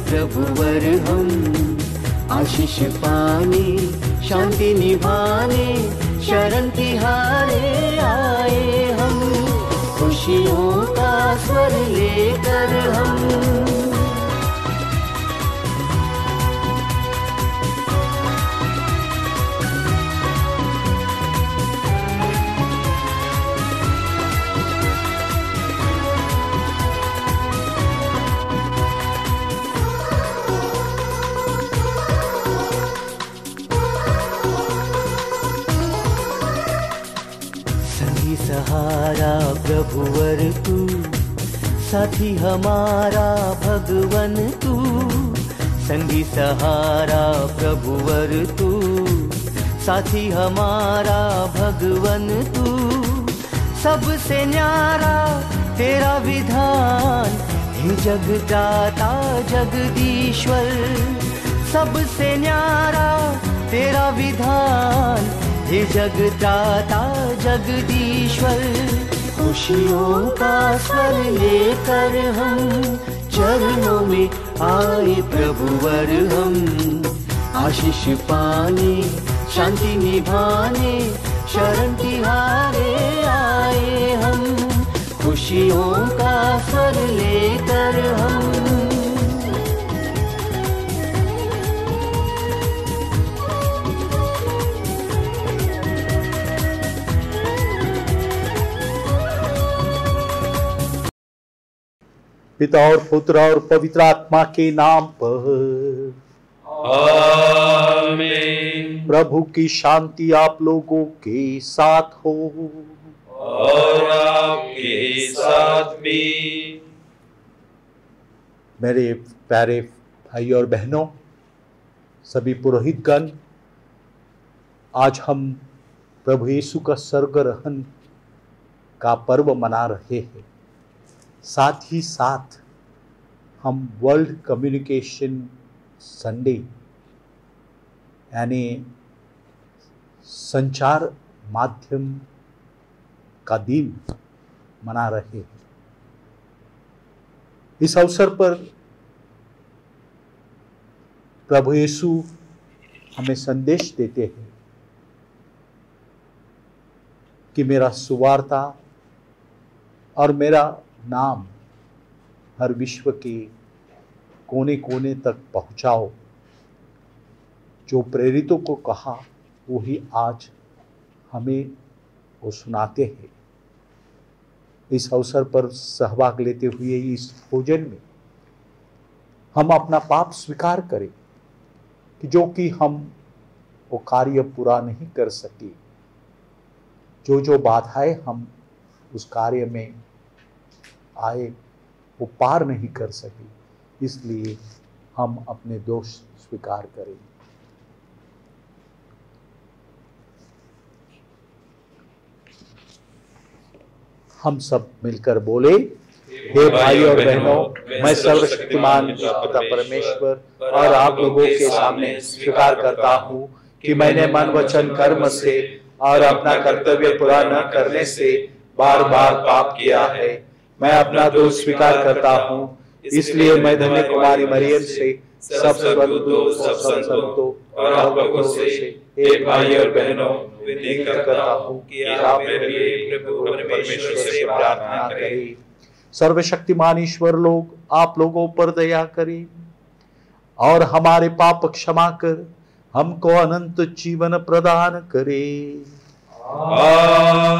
प्रभुवर हम, आशीष पाने शांति निभाने शरण तिहारे आए हम, खुशियों का स्वर लेकर हम। सहारा प्रभुवर तू, साथी हमारा भगवन तू, संगी सहारा प्रभुवर तू, साथी हमारा भगवन तू, सबसे न्यारा तेरा विधान, हे जगदाता जगदीश्वर, सबसे न्यारा तेरा विधान, हे जगदाता जगदीश्वर, खुशियों का स्वर लेकर हम, चरणों में आए प्रभुवर हम, आशीष पाने शांति निभाने शरण तिहारे आए हम, खुशियों का स्वर लेकर हम। पिता और पुत्र और पवित्र आत्मा के नाम पर आमीन। प्रभु की शांति आप लोगों के साथ हो और आपके साथ भी। मेरे प्यारे भाई और बहनों, सभी पुरोहितगण, आज हम प्रभु यीशु का स्वर्गरहन का पर्व मना रहे हैं। साथ ही साथ हम वर्ल्ड कम्युनिकेशन संडे यानी संचार माध्यम का दिन मना रहे हैं। इस अवसर पर प्रभु यीशु हमें संदेश देते हैं कि मेरा सुवार्ता और मेरा नाम हर विश्व के कोने कोने तक पहुंचाओ। जो प्रेरितों को कहा वही आज हमें वो सुनाते हैं। इस अवसर पर सहभाग लेते हुए इस भोजन में हम अपना पाप स्वीकार करें कि जो कि हम वो कार्य पूरा नहीं कर सके, जो बाधाएं हम उस कार्य में आए वो पार नहीं कर सके, इसलिए हम अपने दोष स्वीकार करें। हम सब मिलकर बोले, हे भाई और बहनों, मैं सर्वशक्तिमान पिता परमेश्वर और आप लोगों के सामने स्वीकार करता हूँ कि मैंने मन वचन कर्म से और अपना कर्तव्य पूरा न करने से बार बार पाप किया है। मैं अपना दोष स्वीकार करता हूँ, इसलिए मैं धन्य कुमारी मरियम से, सब स्वर्गदूतों, सब संतों और आप लोगों से, हे भाई और बहनों, विनती करता हूँ कि आप मेरे लिए प्रभु परमेश्वर से प्रार्थना करें। सर्वशक्तिमान ईश्वर लोग आप लोगों पर दया करें और हमारे पाप क्षमा कर हमको अनंत जीवन प्रदान करे।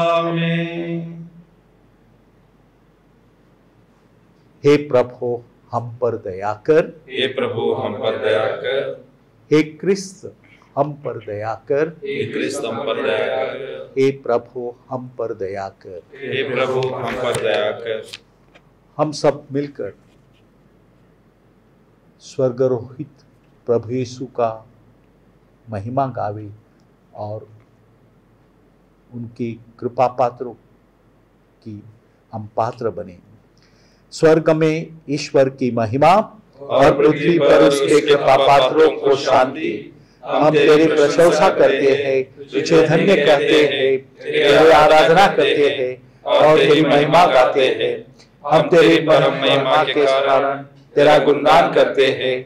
आमीन। हे प्रभु हम पर दया कर, हे प्रभु हम पर दया कर, हे क्रिस्त हम पर दया कर, हे क्रिस्त हम पर दया कर, हे प्रभु हम पर दया कर, हे प्रभु हम पर दया कर। हम सब मिलकर स्वर्गरोहित प्रभु यीशु का महिमा गावे और उनकी कृपा पात्रों की हम पात्र बने। स्वर्ग में ईश्वर की महिमा और पृथ्वी पर उसके कृपा पात्रों को शांति। हम तेरी प्रशंसा करते हैं, तुझे धन्य कहते हैं, तेरी आराधना करते हैं और तेरी महिमा गाते हैं। हम तेरी परम महिमा के कारण तेरा गुणगान करते हैं।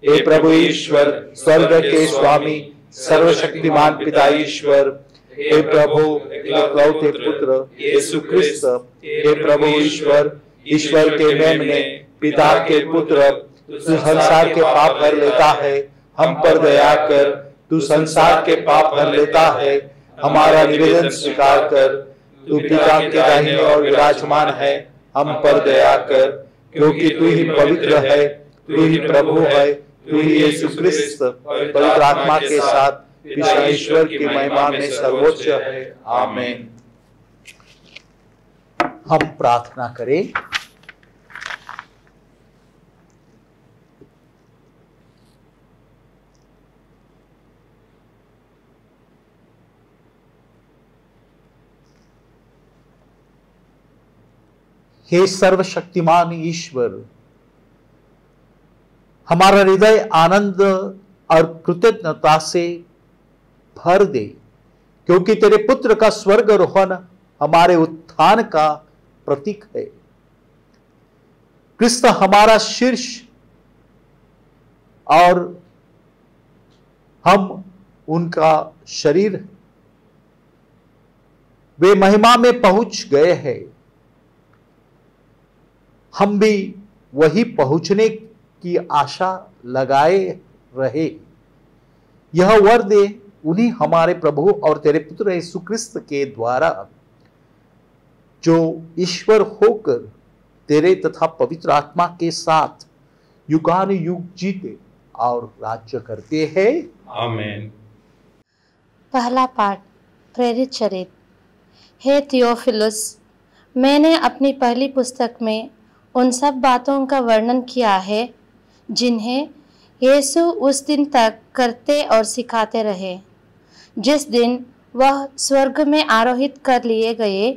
हे प्रभु ईश्वर, स्वर्ग के स्वामी, सर्वशक्तिमान पिता ईश्वर, हे प्रभु इकलौते पुत्र यीशु क्रिस्त, हे प्रभु ईश्वर, ईश्वर के मेमने, पिता के पुत्र, तू संसार के पाप भर लेता है, हम पर दया कर। तू संसार के पाप भर लेता है, हमारा निवेदन स्वीकार कर। तू पिता के दाहिने और विराजमान है, हम पर दया कर, क्योंकि तू ही पवित्र है, तू ही प्रभु है, तू ही यीशु क्रिस्त पवित्र आत्मा के साथ पिता ईश्वर की महिमा में सर्वोच्च है। आमीन। हम प्रार्थना करें। हे सर्वशक्तिमान ईश्वर, हमारा हृदय आनंद और कृतज्ञता से भर दे, क्योंकि तेरे पुत्र का स्वर्गारोहण हमारे उत्थान का प्रतीक है। क्रिस्त हमारा शीर्ष और हम उनका शरीर, वे महिमा में पहुंच गए हैं। हम भी वही पहुंचने की आशा लगाए रहे। यह वर दे उन्हीं हमारे प्रभु और तेरे पुत्र यीशु क्रिस्त के द्वारा, जो ईश्वर होकर तेरे तथा पवित्र आत्मा के साथ युगान युग जीते और राज्य करते हैं। आमीन। पहला पाठ, प्रेरित चरित्र। हे थियोफिलुस, मैंने अपनी पहली पुस्तक में उन सब बातों का वर्णन किया है जिन्हें यीशु उस दिन तक करते और सिखाते रहे, जिस दिन वह स्वर्ग में आरोहित कर लिए गए।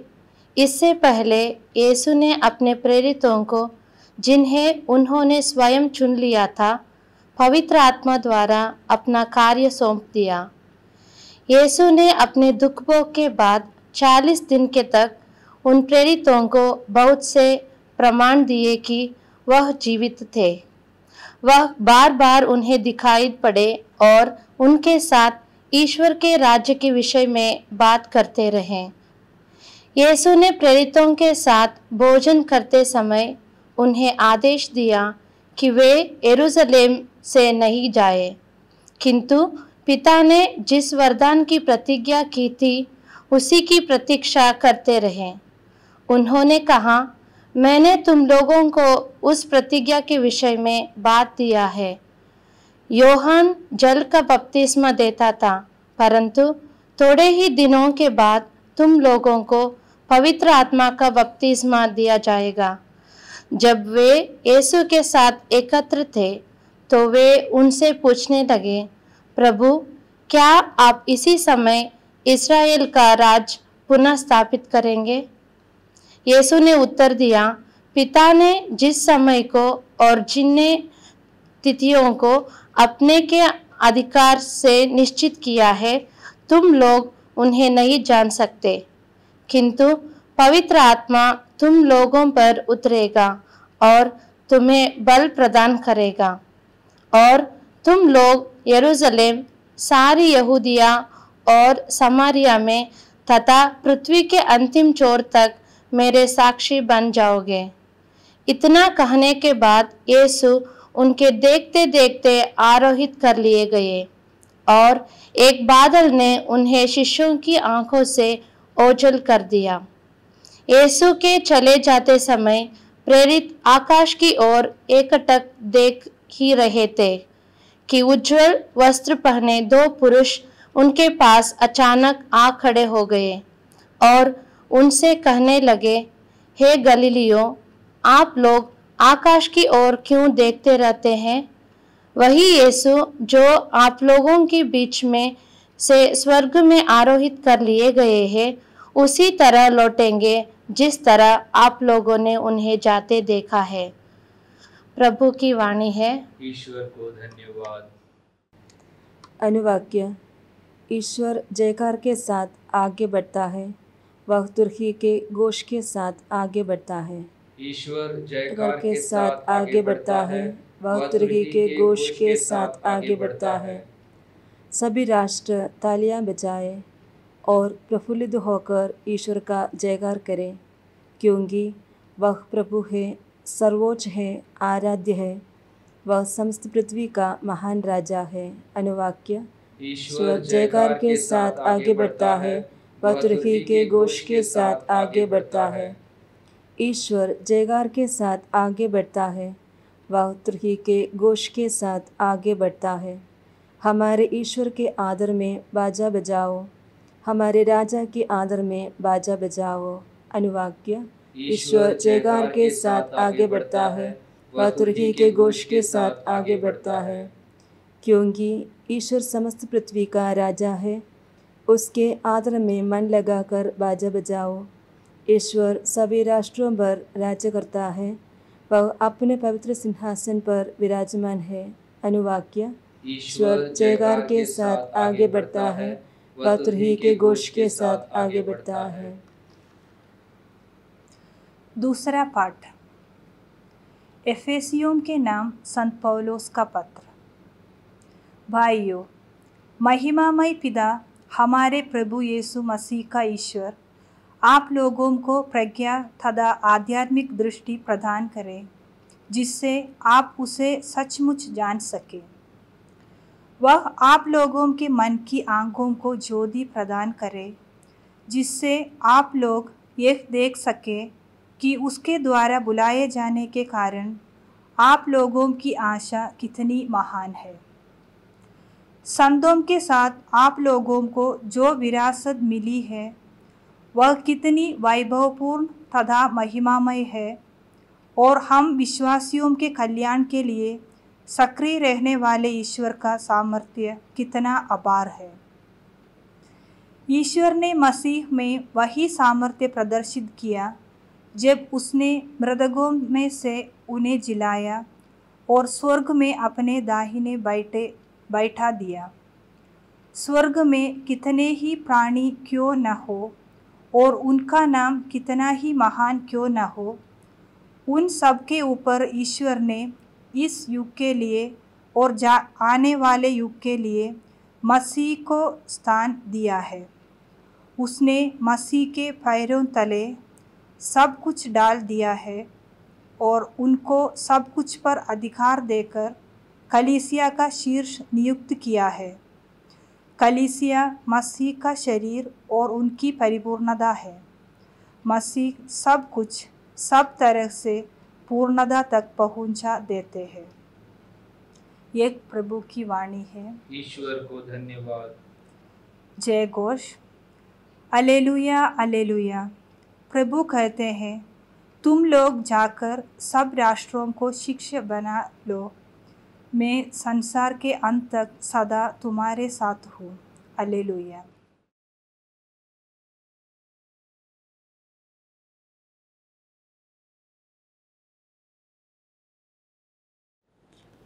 इससे पहले यीशु ने अपने प्रेरितों को, जिन्हें उन्होंने स्वयं चुन लिया था, पवित्र आत्मा द्वारा अपना कार्य सौंप दिया। यीशु ने अपने दुख भोग के बाद 40 दिन के तक उन प्रेरितों को बहुत से प्रमाण दिए कि वह जीवित थे। वह बार बार उन्हें दिखाई पड़े और उनके साथ ईश्वर के राज्य के विषय में बात करते रहे। यीशु ने प्रेरितों के साथ भोजन करते समय उन्हें आदेश दिया कि वे यरूशलेम से नहीं जाए, किंतु पिता ने जिस वरदान की प्रतिज्ञा की थी उसी की प्रतीक्षा करते रहे। उन्होंने कहा, मैंने तुम लोगों को उस प्रतिज्ञा के विषय में बात दिया है। योहान जल का बपतिस्मा देता था, परंतु थोड़े ही दिनों के बाद तुम लोगों को पवित्र आत्मा का बपतिस्मा दिया जाएगा। जब वे यीशु के साथ एकत्र थे तो वे उनसे पूछने लगे, प्रभु, क्या आप इसी समय इस्राएल का राज पुनः स्थापित करेंगे? यीशु ने उत्तर दिया, पिता ने जिस समय को और जिन तिथियों को अपने के अधिकार से निश्चित किया है, तुम लोग उन्हें नहीं जान सकते, किंतु पवित्र आत्मा तुम लोगों पर उतरेगा और तुम्हें बल प्रदान करेगा, और तुम लोग यरूशलेम, सारी यहूदिया और समारिया में तथा पृथ्वी के अंतिम छोर तक मेरे साक्षी बन जाओगे। इतना कहने के बाद यीशु उनके देखते देखते आरोहित कर लिए गए, और एक बादल ने उन्हें शिष्यों की आंखों से ओझल कर दिया। यीशु के चले जाते समय प्रेरित आकाश की ओर एकटक देख ही रहे थे कि उज्जवल वस्त्र पहने 2 पुरुष उनके पास अचानक आ खड़े हो गए और उनसे कहने लगे, हे गलीलियों, आप लोग आकाश की ओर क्यों देखते रहते हैं? वही यीशु जो आप लोगों के बीच में से स्वर्ग में आरोहित कर लिए गए हैं, उसी तरह लौटेंगे जिस तरह आप लोगों ने उन्हें जाते देखा है। प्रभु की वाणी है। ईश्वर को धन्यवाद। अनुवाक्य। ईश्वर जयकार के साथ आगे बढ़ता है, वह तुर्की के घोष के साथ आगे बढ़ता है। ईश्वर जयकार जयकार के साथ आगे बढ़ता है, वह तुर्की के घोष के साथ आगे बढ़ता है। सभी राष्ट्र तालियां बजाएं और प्रफुल्लित होकर ईश्वर का जयकार करें, क्योंकि वह प्रभु है, सर्वोच्च है, आराध्य है। वह समस्त पृथ्वी का महान राजा है। अनुवाक्य: ईश्वर जयकार के साथ आगे बढ़ता है, वह तुर्की के घोष के साथ आगे बढ़ता है। ईश्वर जयकार के साथ आगे बढ़ता है, वह तुर्की के घोष के साथ आगे बढ़ता है। हमारे ईश्वर के आदर में बाजा बजाओ, हमारे राजा के आदर में बाजा बजाओ। अनुवाक्य: ईश्वर जयकार के साथ आगे बढ़ता है, वह तुर्की के घोष के साथ आगे बढ़ता है। क्योंकि ईश्वर समस्त पृथ्वी का राजा है, उसके आदर में मन लगाकर बाजा बजाओ। ईश्वर सभी राष्ट्रों पर राज्य करता है, वह अपने पवित्र सिंहासन पर विराजमान है। अनुवाक्य: ईश्वर जयकार के साथ आगे बढ़ता है, वह तुर्की के घोष के साथ आगे बढ़ता है। दूसरा पाठ एफेसियों के नाम संत पौलुस का पत्र। भाइयों, महिमामय पिता हमारे प्रभु यीशु मसीह का ईश्वर आप लोगों को प्रज्ञा तथा आध्यात्मिक दृष्टि प्रदान करे, जिससे आप उसे सचमुच जान सके। वह आप लोगों के मन की आंखों को ज्योति प्रदान करे, जिससे आप लोग यह देख सके कि उसके द्वारा बुलाए जाने के कारण आप लोगों की आशा कितनी महान है। संतों के साथ आप लोगों को जो विरासत मिली है वह कितनी वैभवपूर्ण तथा महिमामय है, और हम विश्वासियों के कल्याण के लिए सक्रिय रहने वाले ईश्वर का सामर्थ्य कितना अपार है। ईश्वर ने मसीह में वही सामर्थ्य प्रदर्शित किया जब उसने मृतकों में से उन्हें जिलाया और स्वर्ग में अपने दाहिने बैठा दिया। स्वर्ग में कितने ही प्राणी क्यों न हो और उनका नाम कितना ही महान क्यों न हो, उन सब के ऊपर ईश्वर ने इस युग के लिए और आने वाले युग के लिए मसीह को स्थान दिया है। उसने मसीह के पैरों तले सब कुछ डाल दिया है और उनको सब कुछ पर अधिकार देकर कलीसिया का शीर्ष नियुक्त किया है। कलीसिया मसीह का शरीर और उनकी परिपूर्णता है। मसीह सब कुछ सब तरह से पूर्णता तक पहुंचा देते हैं। एक प्रभु की वाणी है। ईश्वर को धन्यवाद। जय घोष। Alleluia alleluia. प्रभु कहते हैं, तुम लोग जाकर सब राष्ट्रों को शिष्य बना लो। मैं संसार के अंत तक सदा तुम्हारे साथ हूँ। अलेलुया।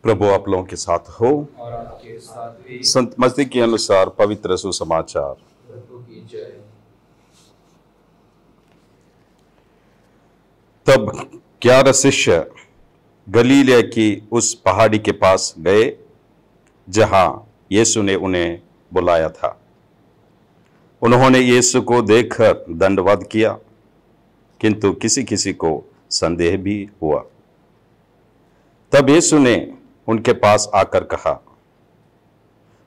प्रभु आप लोगों के साथ हो और आपके साथ भी। संत मत्ती के अनुसार पवित्र सुसमाचार। प्रभु की जय। तब 11 शिष्य गलीलिया की उस पहाड़ी के पास गए जहां यीशु ने उन्हें बुलाया था। उन्होंने यीशु को देखकर दंडवत किया, किंतु किसी किसी को संदेह भी हुआ। तब यीशु ने उनके पास आकर कहा,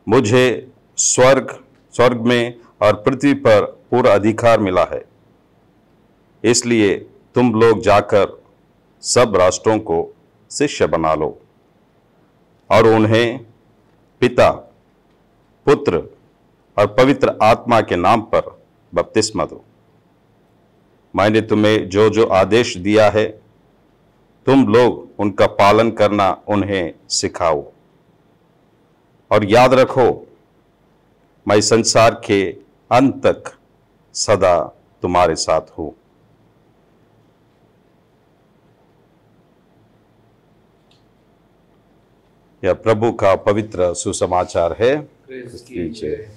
मुझे स्वर्ग में और पृथ्वी पर पूरा अधिकार मिला है, इसलिए तुम लोग जाकर सब राष्ट्रों को शिष्य बना लो और उन्हें पिता, पुत्र और पवित्र आत्मा के नाम पर बपतिस्मा दो। मैंने तुम्हें जो जो आदेश दिया है तुम लोग उनका पालन करना उन्हें सिखाओ, और याद रखो मैं संसार के अंत तक सदा तुम्हारे साथ हूं। यह प्रभु का पवित्र सुसमाचार है। की जय।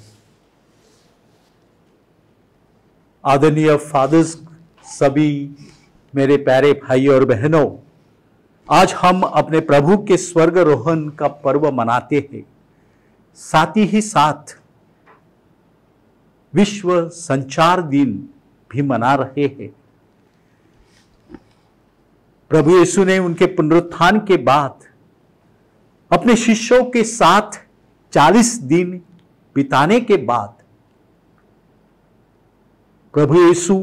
आदरणीय फादर्स, सभी मेरे प्यारे भाई और बहनों, आज हम अपने प्रभु के स्वर्गारोहण का पर्व मनाते हैं। साथ ही साथ विश्व संचार दिन भी मना रहे हैं। प्रभु यीशु ने उनके पुनरुत्थान के बाद अपने शिष्यों के साथ 40 दिन बिताने के बाद प्रभु यीशु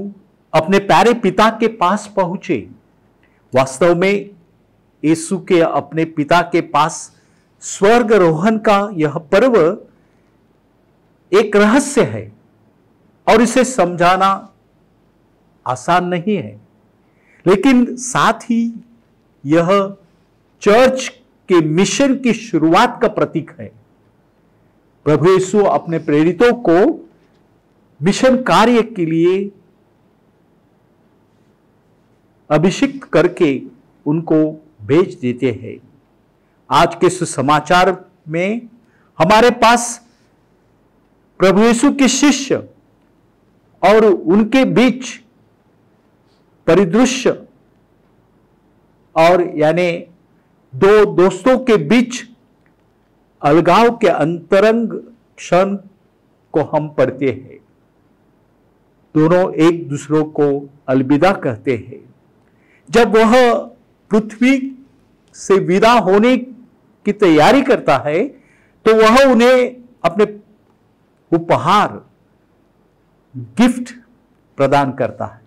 अपने प्यारे पिता के पास पहुंचे। वास्तव में यीशु के अपने पिता के पास स्वर्गारोहण का यह पर्व एक रहस्य है और इसे समझाना आसान नहीं है, लेकिन साथ ही यह चर्च के मिशन की शुरुआत का प्रतीक है। प्रभु यीशु अपने प्रेरितों को मिशन कार्य के लिए अभिषिक्त करके उनको भेज देते हैं। आज के सुसमाचार में हमारे पास प्रभु यीशु के शिष्य और उनके बीच परिदृश्य और यानी दो दोस्तों के बीच अलगाव के अंतरंग क्षण को हम पढ़ते हैं। दोनों एक दूसरों को अलविदा कहते हैं। जब वह पृथ्वी से विदा होने की तैयारी करता है तो वह उन्हें अपने उपहार गिफ्ट प्रदान करता है।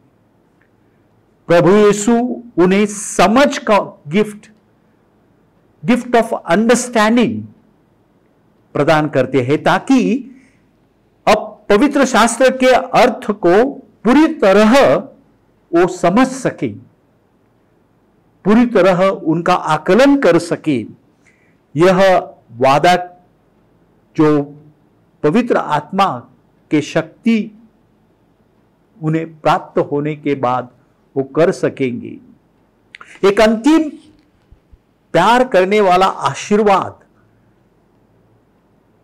प्रभु यीशु उन्हें समझ का गिफ्ट ऑफ अंडरस्टैंडिंग प्रदान करते हैं ताकि अब पवित्र शास्त्र के अर्थ को पूरी तरह वो समझ सके, पूरी तरह उनका आकलन कर सके। यह वादा जो पवित्र आत्मा के शक्ति उन्हें प्राप्त होने के बाद वो कर सकेंगे। एक अंतिम प्यार करने वाला आशीर्वाद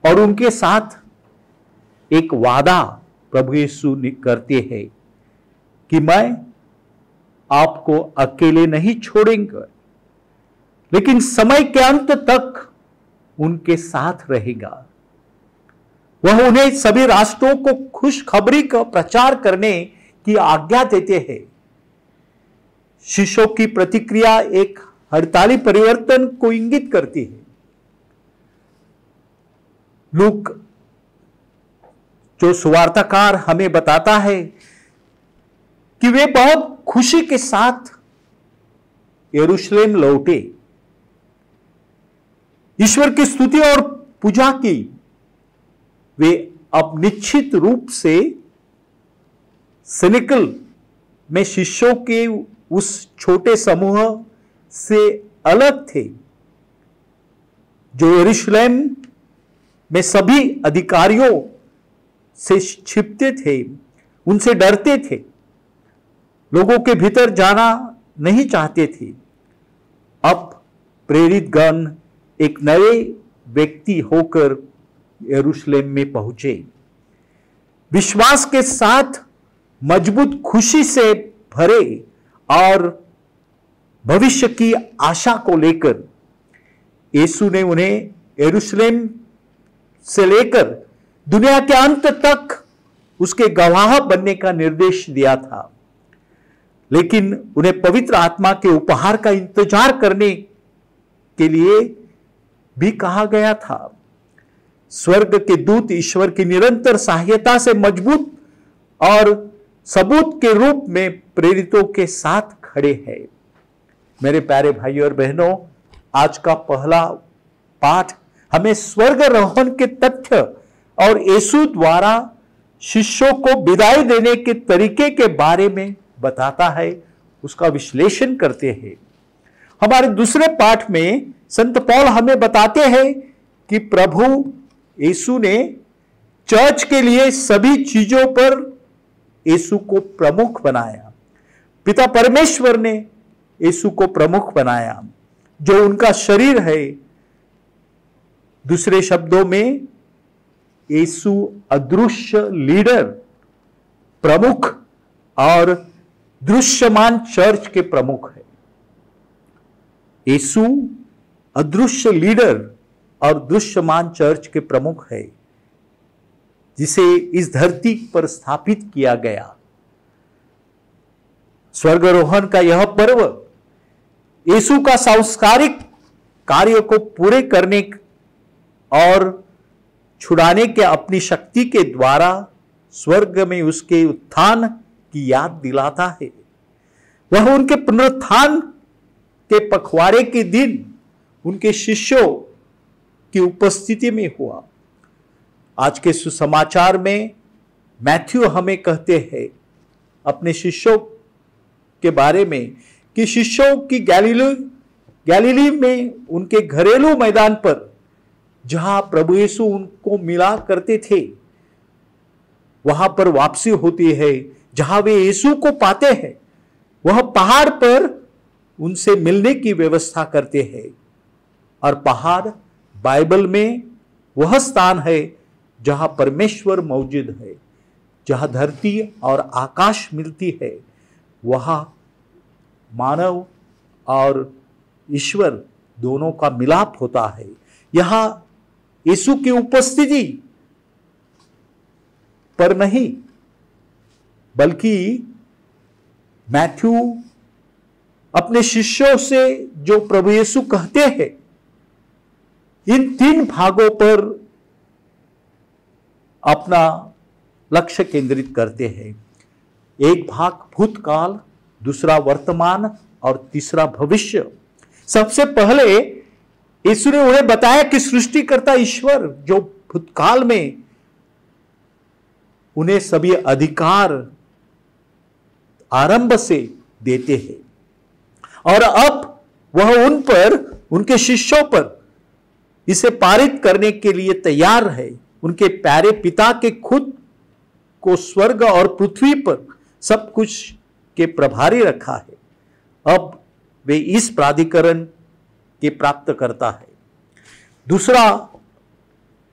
और उनके साथ एक वादा प्रभु यीशु करते हैं कि मैं आपको अकेले नहीं छोड़ेंगे, लेकिन समय के अंत तक उनके साथ रहेगा। वह उन्हें सभी राष्ट्रों को खुशखबरी का प्रचार करने की आज्ञा देते हैं। शिष्यों की प्रतिक्रिया एक हड़ताली परिवर्तन को इंगित करती है। लूक जो सुवार्ताकार हमें बताता है कि वे बहुत खुशी के साथ यरूशलेम लौटे, ईश्वर की स्तुति और पूजा की। वे अब निश्चित रूप से सेनेकल में शिष्यों के उस छोटे समूह से अलग थे जो यरूशलेम में सभी अधिकारियों से छिपते थे, उनसे डरते थे, लोगों के भीतर जाना नहीं चाहते थे। अब प्रेरित गण एक नए व्यक्ति होकर यरूशलेम में पहुंचे। विश्वास के साथ मजबूत खुशी से भरे और भविष्य की आशा को लेकर यीशु ने उन्हें यरूशलेम से लेकर दुनिया के अंत तक उसके गवाह बनने का निर्देश दिया था, लेकिन उन्हें पवित्र आत्मा के उपहार का इंतजार करने के लिए भी कहा गया था। स्वर्ग के दूत ईश्वर की निरंतर सहायता से मजबूत और सबूत के रूप में प्रेरितों के साथ खड़े हैं। मेरे प्यारे भाई और बहनों, आज का पहला पाठ हमें स्वर्गारोहण के तथ्य और यीशु द्वारा शिष्यों को विदाई देने के तरीके के बारे में बताता है, उसका विश्लेषण करते हैं। हमारे दूसरे पाठ में संत पौल हमें बताते हैं कि प्रभु यीशु ने चर्च के लिए सभी चीजों पर यीशु को प्रमुख बनाया। पिता परमेश्वर ने यीशु को प्रमुख बनाया, जो उनका शरीर है। दूसरे शब्दों में यीशु अदृश्य लीडर, प्रमुख और दृश्यमान चर्च के प्रमुख है। यीशु अदृश्य लीडर और दृश्यमान चर्च के प्रमुख है, जिसे इस धरती पर स्थापित किया गया। स्वर्गारोहण का यह पर्व यीशु का सांस्कारिक कार्य को पूरे करने और छुड़ाने के अपनी शक्ति के द्वारा स्वर्ग में उसके उत्थान की याद दिलाता है। वह उनके पुनरुत्थान के पखवाड़े के दिन उनके शिष्यों की उपस्थिति में हुआ। आज के सुसमाचार में मैथ्यू हमें कहते हैं अपने शिष्यों के बारे में कि शिष्यों की गैलीली में उनके घरेलू मैदान पर जहां प्रभु यीशु उनको मिला करते थे, वहां पर वापसी होती है। जहां वे यीशु को पाते हैं, वह पहाड़ पर उनसे मिलने की व्यवस्था करते हैं। और पहाड़ बाइबल में वह स्थान है जहां परमेश्वर मौजूद है। जहां धरती और आकाश मिलती है, वहां मानव और ईश्वर दोनों का मिलाप होता है। यहां यीशु की उपस्थिति पर नहीं, बल्कि मैथ्यू अपने शिष्यों से जो प्रभु यीशु कहते हैं, इन 3 भागों पर अपना लक्ष्य केंद्रित करते हैं। एक भाग भूतकाल, दूसरा वर्तमान और तीसरा भविष्य। सबसे पहले यीशु ने उन्हें बताया कि सृष्टिकर्ता ईश्वर जो भूतकाल में उन्हें सभी अधिकार आरंभ से देते हैं, और अब वह उन पर, उनके शिष्यों पर इसे पारित करने के लिए तैयार है। उनके प्यारे पिता के खुद को स्वर्ग और पृथ्वी पर सब कुछ के प्रभारी रखा है। अब वे इस प्राधिकरण के प्राप्त करता है। दूसरा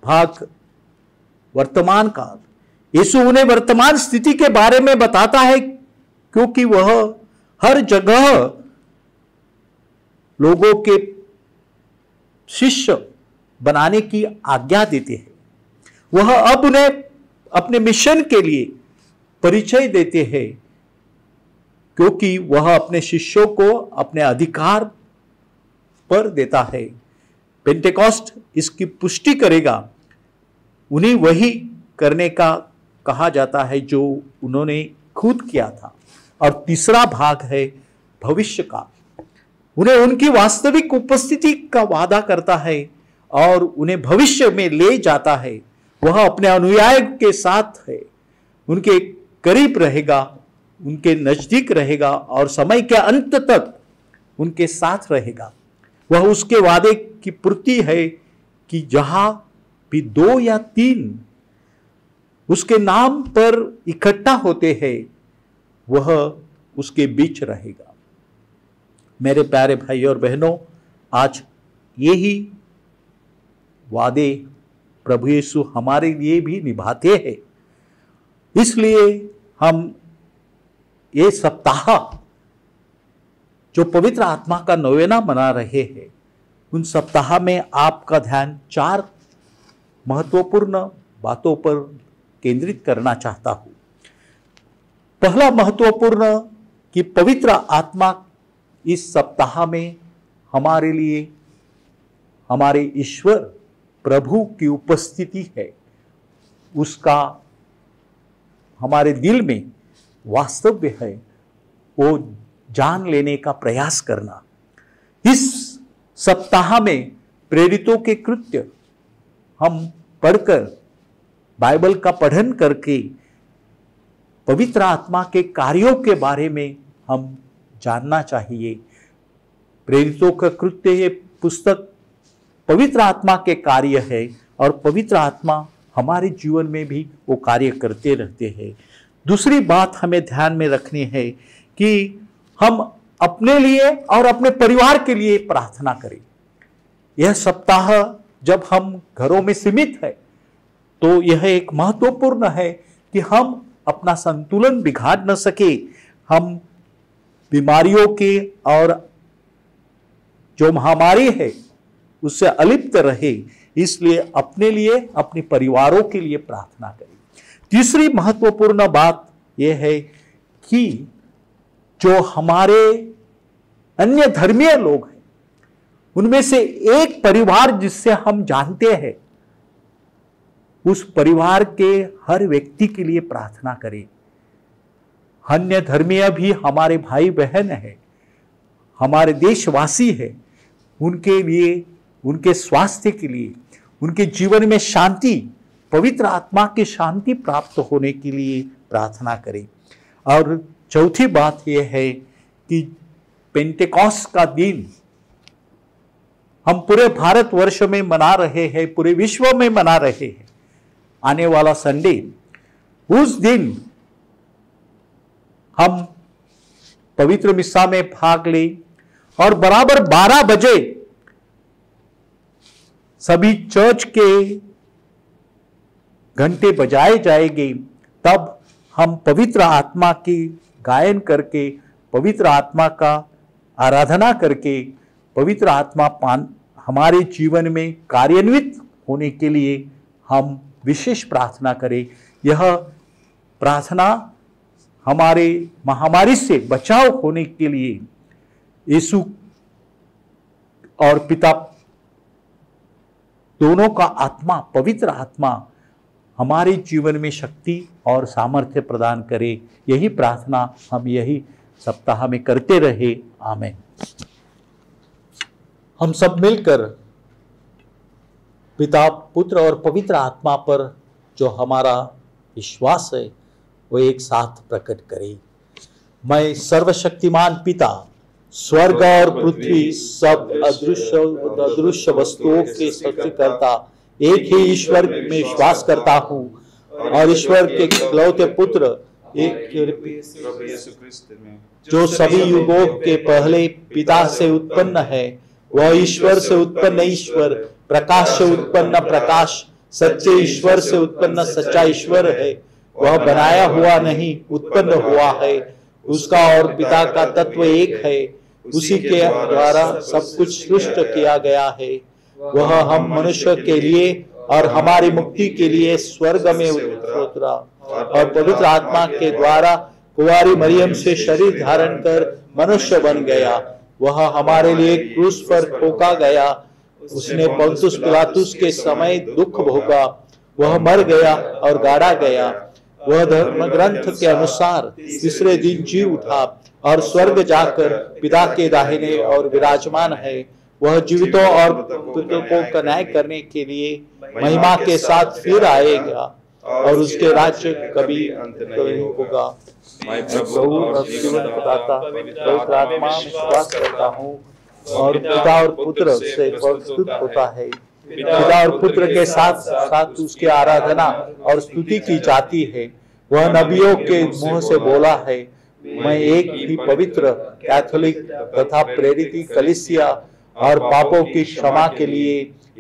भाग वर्तमान काल। यीशु उन्हें वर्तमान स्थिति के बारे में बताता है, क्योंकि वह हर जगह लोगों के शिष्य बनाने की आज्ञा देते हैं। वह अब उन्हें अपने मिशन के लिए परिचय देते हैं, क्योंकि वह अपने शिष्यों को अपने अधिकार पर देता है। पेंटेकॉस्ट इसकी पुष्टि करेगा। उन्हें वही करने का कहा जाता है जो उन्होंने खुद किया था। और तीसरा भाग है भविष्य का। उन्हें उनकी वास्तविक उपस्थिति का वादा करता है और उन्हें भविष्य में ले जाता है। वह अपने अनुयायी के साथ है, उनके करीब रहेगा, उनके नजदीक रहेगा और समय के अंत तक उनके साथ रहेगा। वह उसके वादे की पूर्ति है कि जहां भी 2 या 3 उसके नाम पर इकट्ठा होते हैं, वह उसके बीच रहेगा। मेरे प्यारे भाई और बहनों, आज यही वादे प्रभु यीशु हमारे लिए भी निभाते हैं। इसलिए हम ये सप्ताह जो पवित्र आत्मा का नवेना मना रहे हैं, उन सप्ताह में आपका ध्यान 4 महत्वपूर्ण बातों पर केंद्रित करना चाहता हूं। पहला महत्वपूर्ण कि पवित्र आत्मा इस सप्ताह में हमारे लिए हमारे ईश्वर प्रभु की उपस्थिति है, उसका हमारे दिल में वास्तव्य है, वो जान लेने का प्रयास करना। इस सप्ताह में प्रेरितों के कृत्य हम पढ़कर, बाइबल का पठन करके पवित्र आत्मा के कार्यों के बारे में हम जानना चाहिए। प्रेरितों का कृत्य ये पुस्तक पवित्र आत्मा के कार्य है और पवित्र आत्मा हमारे जीवन में भी वो कार्य करते रहते हैं। दूसरी बात हमें ध्यान में रखनी है कि हम अपने लिए और अपने परिवार के लिए प्रार्थना करें। यह सप्ताह जब हम घरों में सीमित है, तो यह एक महत्वपूर्ण है कि हम अपना संतुलन बिगाड़ न सके। हम बीमारियों के और जो महामारी है उससे अलिप्त रहे, इसलिए अपने लिए, अपने परिवारों के लिए प्रार्थना करें। तीसरी महत्वपूर्ण बात यह है कि जो हमारे अन्य धर्मीय लोग हैं, उनमें से एक परिवार जिससे हम जानते हैं, उस परिवार के हर व्यक्ति के लिए प्रार्थना करें। अन्य धर्मीय भी हमारे भाई बहन हैं, हमारे देशवासी हैं, उनके लिए, उनके स्वास्थ्य के लिए, उनके जीवन में शांति, पवित्र आत्मा की शांति प्राप्त होने के लिए प्रार्थना करें। और चौथी बात यह है कि पेंटेकॉस्ट का दिन हम पूरे भारतवर्ष में मना रहे हैं, पूरे विश्व में मना रहे हैं। आने वाला संडे, उस दिन हम पवित्र मिस्सा में भाग लें और बराबर 12 बजे सभी चर्च के घंटे बजाए जाएंगे। तब हम पवित्र आत्मा की गायन करके, पवित्र आत्मा का आराधना करके, पवित्र आत्मा हमारे जीवन में कार्यान्वित होने के लिए हम विशेष प्रार्थना करें। यह प्रार्थना हमारे महामारी से बचाव होने के लिए यीशु और पिता दोनों का आत्मा, पवित्र आत्मा हमारे जीवन में शक्ति और सामर्थ्य प्रदान करे। यही प्रार्थना हम यही सप्ताह में करते रहे। आमीन। हम सब मिलकर पिता, पुत्र और पवित्र आत्मा पर जो हमारा विश्वास है वो एक साथ प्रकट करें। मैं सर्वशक्तिमान पिता, स्वर्ग और पृथ्वी सब अदृश्य वस्तुओं के सृष्टिकर्ता एक ही ईश्वर में विश्वास करता हूँ और ईश्वर के इकलौते पुत्र जो सभी युगों के पहले पिता से उत्पन्न है, वह ईश्वर से उत्पन्न ईश्वर, प्रकाश से उत्पन्न प्रकाश, सच्चे ईश्वर से उत्पन्न सच्चा ईश्वर है। वह बनाया हुआ नहीं, उत्पन्न हुआ है। उसका और पिता का तत्व एक है। उसी के द्वारा सब कुछ सृष्ट किया गया है। वह हम मनुष्य के लिए और हमारी मुक्ति के लिए स्वर्ग में उतरा और पवित्र आत्मा के द्वारा कुंवारी मरियम से शरीर धारण कर मनुष्य बन गया। वह हमारे लिए क्रूस पर ठोका गया। उसने पोंतुस पिलातुस के समय दुख भोगा। वह मर गया और गाड़ा गया। वह धर्म ग्रंथ के अनुसार तीसरे दिन जी उठा और स्वर्ग जाकर पिता के दाहिने और विराजमान है। वह जीवितों और मृतकों का न्याय करने के लिए महिमा के साथ फिर आएगा और उसके राज्य कभी अंत नहीं होगा। मैं प्रभु और जीवन प्रदाता पवित्र आत्मा में विश्वास करता हूँ और पिता और पुत्र से प्रस्तुत होता है। पिता और पुत्र के साथ साथ उसकी आराधना और स्तुति की जाती है। वह नबियों के मुंह से बोला है। मैं एक ही पवित्र कैथोलिक तथा प्रेरित कलीसिया और पापों की क्षमा के लिए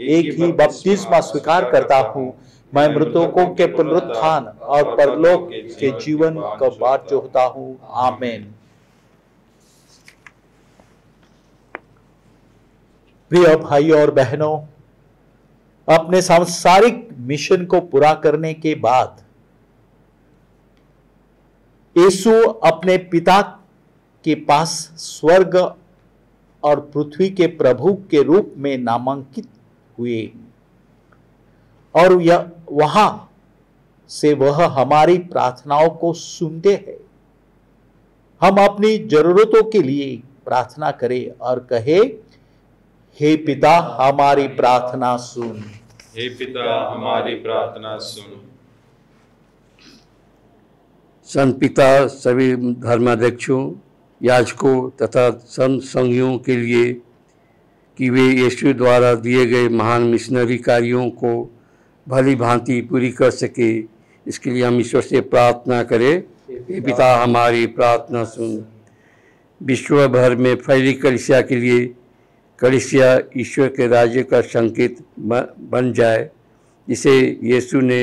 एक ही बपतिस्मा स्वीकार करता हूँ। मैं मृतकों के पुनरुत्थान और परलोक के जीवन का बाट जोहता हूँ। आमीन। प्रिय भाइयों और बहनों, अपने सांसारिक मिशन को पूरा करने के बाद यीशु अपने पिता के पास स्वर्ग और पृथ्वी के प्रभु के रूप में नामांकित हुए और वहां से वह हमारी प्रार्थनाओं को सुनते हैं। हम अपनी जरूरतों के लिए प्रार्थना करें और कहे, हे पिता हमारी प्रार्थना सुन। हे पिता हमारी प्रार्थना सुन। संत पिता सभी धर्माध्यक्षों, याजकों तथा संत संघियों के लिए कि वे यीशु द्वारा दिए गए महान मिशनरी कार्यों को भली भांति पूरी कर सके, इसके लिए हम ईश्वर से प्रार्थना करें। हे पिता हमारी प्रार्थना सुन। विश्व भर में फैली कलीसिया के लिए कलीसिया ईश्वर के राज्य का संकेत बन जाए, जिसे यीशु ने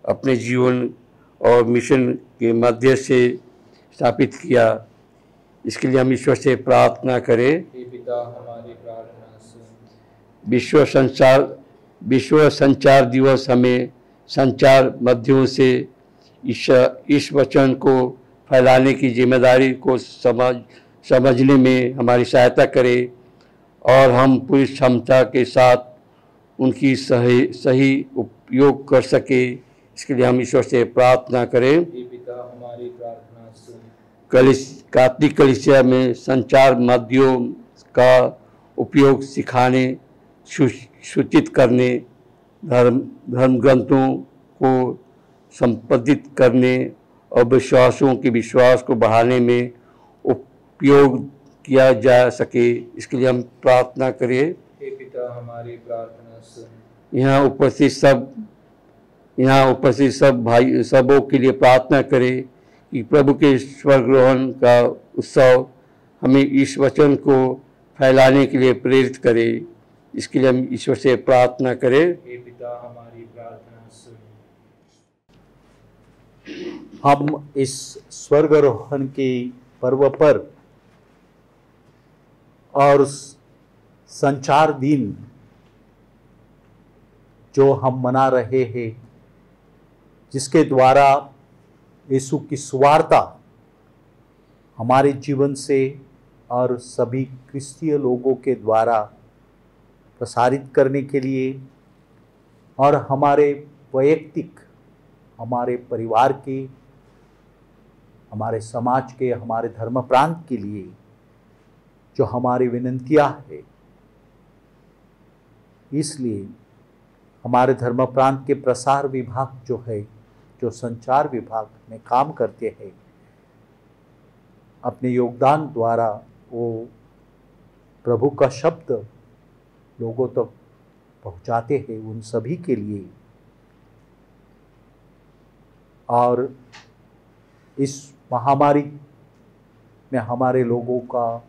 अपने जीवन और मिशन के मध्य से स्थापित किया। इसके लिए हम ईश्वर से प्रार्थना करें। हे पिता हमारी प्रार्थना सुन। विश्व संचार दिवस हमें संचार माध्यमों से इस वचन को फैलाने की जिम्मेदारी को समझने में हमारी सहायता करे और हम पूरी क्षमता के साथ उनकी सही उपयोग कर सके। इसके लिए हम ईश्वर से प्रार्थना करें। हे पिता हमारी प्रार्थना सुन। कैथोलिक कलीसिया में संचार माध्यमों का उपयोग सिखाने, सूचित करने, धर्म ग्रंथों को संपादित करने और विश्वासों के विश्वास को बढ़ाने में उपयोग किया जा सके। इसके लिए हम प्रार्थना करें। हे पिता हमारी प्रार्थना सुन। यहाँ उपस्थित सब भाई सबों के लिए प्रार्थना करें कि प्रभु के स्वर्गरोहण का उत्सव हमें इस वचन को फैलाने के लिए प्रेरित करे। इसके लिए हम ईश्वर से प्रार्थना करें। हे पिता हमारी प्रार्थना सुन। हम इस स्वर्गारोहण के पर्व पर और संचार दिन जो हम मना रहे हैं, जिसके द्वारा यीशु की सुवार्ता हमारे जीवन से और सभी क्रिस्तीय लोगों के द्वारा प्रसारित करने के लिए और हमारे वैयक्तिक, हमारे परिवार के, हमारे समाज के, हमारे धर्म प्रांत के लिए जो हमारी विनंतियां है, इसलिए हमारे धर्म प्रांत के प्रसार विभाग जो है, जो संचार विभाग में काम करते हैं, अपने योगदान द्वारा वो प्रभु का शब्द लोगों तक पहुंचाते हैं, उन सभी के लिए और इस महामारी में हमारे लोगों का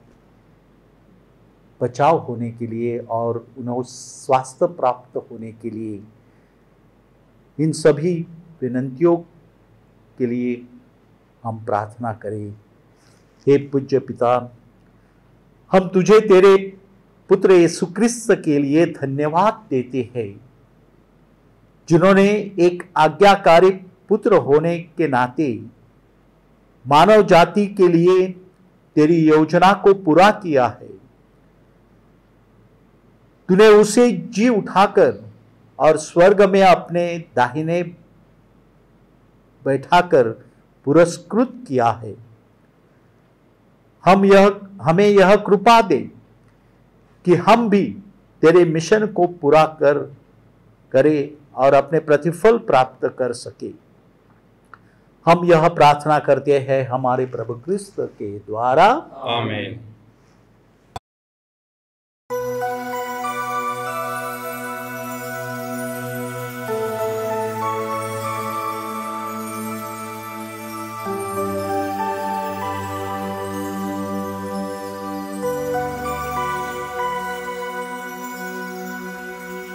बचाव होने के लिए और उन्हें स्वास्थ्य प्राप्त होने के लिए, इन सभी विनंतियों के लिए हम प्रार्थना करें। हे पूज्य पिता, हम तुझे तेरे पुत्र यीशु क्रिस्त के लिए धन्यवाद देते हैं, जिन्होंने एक आज्ञाकारी पुत्र होने के नाते मानव जाति के लिए तेरी योजना को पूरा किया है। तूने उसे जी उठाकर और स्वर्ग में अपने दाहिने बैठाकर पुरस्कृत किया है। हमें यह कृपा दे कि हम भी तेरे मिशन को पूरा करें और अपने प्रतिफल प्राप्त कर सके। हम यह प्रार्थना करते हैं हमारे प्रभु क्रिस्त के द्वारा, आमीन।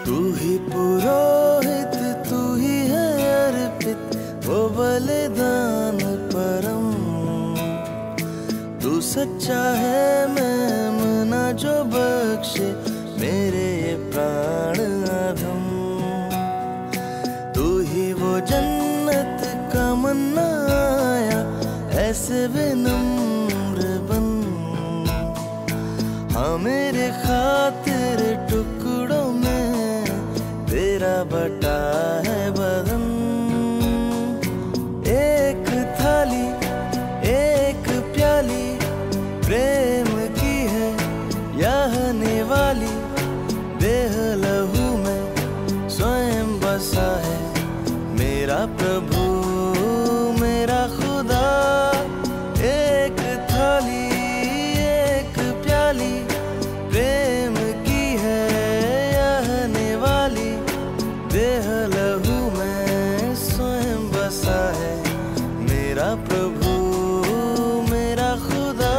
तू ही पुरोहित, तू ही है अर्पित, वो बलिदान परम। तू सच्चा है मेमना जो बख्शे मेरे ये प्राण अधम। तू ही वो जन्नत का मन्ना आया, ऐसे विनम्र बन। हाँ मेरे खातिर टुकड़ों में तेरा बटा है बदन। एक थाली एक प्याली प्रेम की है यहने वाली, देह लहू में स्वयं बसा है मेरा प्रभु मेरा खुदा। एक थाली एक प्याली प्रेम की है यहने वाली, देह लहू में स्वयं बसा है मेरा प्रभु मेरा खुदा।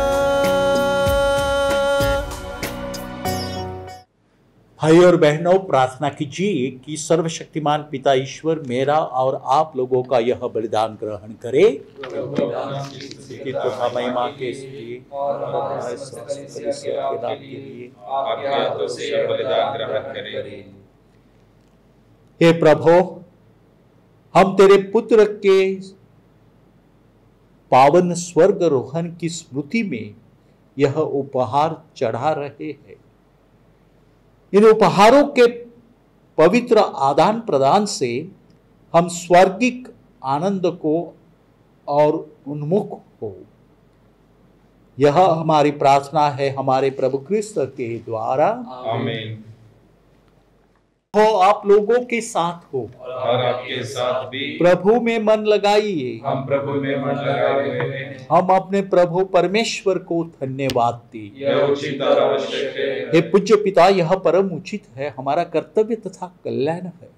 भाई और बहनों, प्रार्थना कीजिए कि सर्वशक्तिमान पिता ईश्वर मेरा और आप लोगों का यह बलिदान ग्रहण करे कि तथा महिमा के लिए और हमारे के नाम के लिए बलिदान ग्रहण करे। हे प्रभु, हम तेरे पुत्र के पावन स्वर्ग रोहन की स्मृति में यह उपहार चढ़ा रहे हैं। इन उपहारों के पवित्र आदान प्रदान से हम स्वर्गिक आनंद को और उन्मुख हो। यह हमारी प्रार्थना है हमारे प्रभु क्रिस्त के द्वारा। आमीन। हो आप लोगों के साथ हो और आपके साथ भी। प्रभु में मन लगाइए। हम प्रभु में मन लगाए हुए हैं। हम अपने प्रभु परमेश्वर को धन्यवाद दें। यह उचित और आवश्यक है। हे पूज्य पिता, यह परम उचित है, हमारा कर्तव्य तथा कल्याण है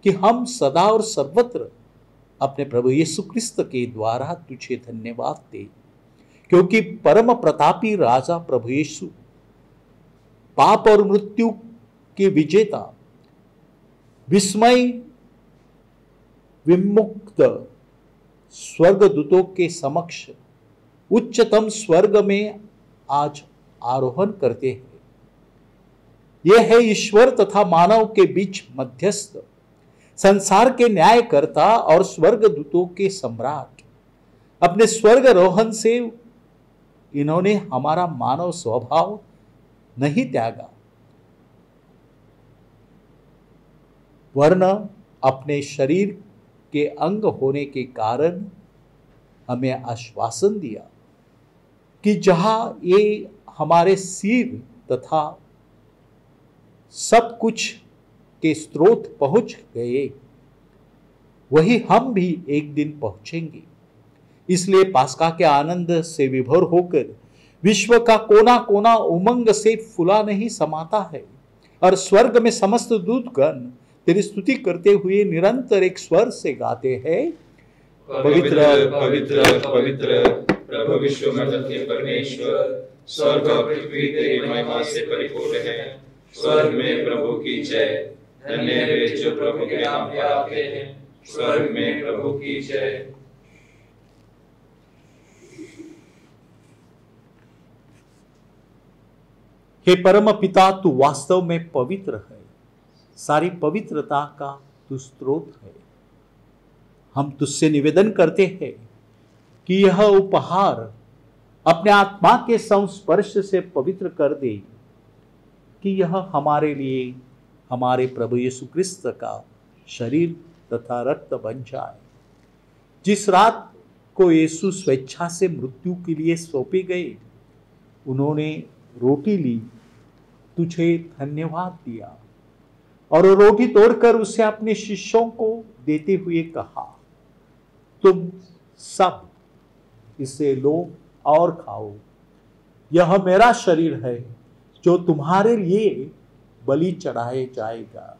कि हम सदा और सर्वत्र अपने प्रभु यीशु क्रिस्त के द्वारा तुझे धन्यवाद दें, क्योंकि परम प्रतापी राजा प्रभु यीशु पाप और मृत्यु के विजेता, विस्मय विमुक्त स्वर्गदूतों के समक्ष उच्चतम स्वर्ग में आज आरोहण करते हैं। यह है ईश्वर तथा मानव के बीच मध्यस्थ, संसार के न्यायकर्ता और स्वर्गदूतों के सम्राट। अपने स्वर्गारोहण से इन्होंने हमारा मानव स्वभाव नहीं त्यागा, वरन अपने शरीर के अंग होने के कारण हमें आश्वासन दिया कि जहां ये हमारे सिर तथा सब कुछ के स्रोत पहुंच गए, वही हम भी एक दिन पहुंचेंगे। इसलिए पास्का के आनंद से विभोर होकर विश्व का कोना कोना उमंग से फुला नहीं समाता है, और स्वर्ग में समस्त दूतगण तेरी स्तुति करते हुए निरंतर एक स्वर से गाते हैं, पवित्र पवित्र पवित्र प्रभु विश्वमंडल के परमेश्वर, स्वर्ग और पृथ्वी तेरी महिमा से परिपूर्ण है। स्वर्ग में प्रभु की जय। धन्य वे जो प्रभु के नाम पर आते हैं। स्वर्ग में प्रभु की जय। हे परम पिता, तू वास्तव में पवित्र है, सारी पवित्रता का तू स्रोत है। हम तुझसे निवेदन करते हैं कि यह उपहार अपने आत्मा के संस्पर्श से पवित्र कर दे, कि यह हमारे लिए हमारे प्रभु यीशु क्रिस्त का शरीर तथा रक्त बन जाए। जिस रात को यीशु स्वेच्छा से मृत्यु के लिए सौंपे गए, उन्होंने रोटी ली, तुझे धन्यवाद दिया और रोटी तोड़कर उसे अपने शिष्यों को देते हुए कहा, तुम सब इसे लो और खाओ, यह मेरा शरीर है जो तुम्हारे लिए बलि चढ़ाया जाएगा।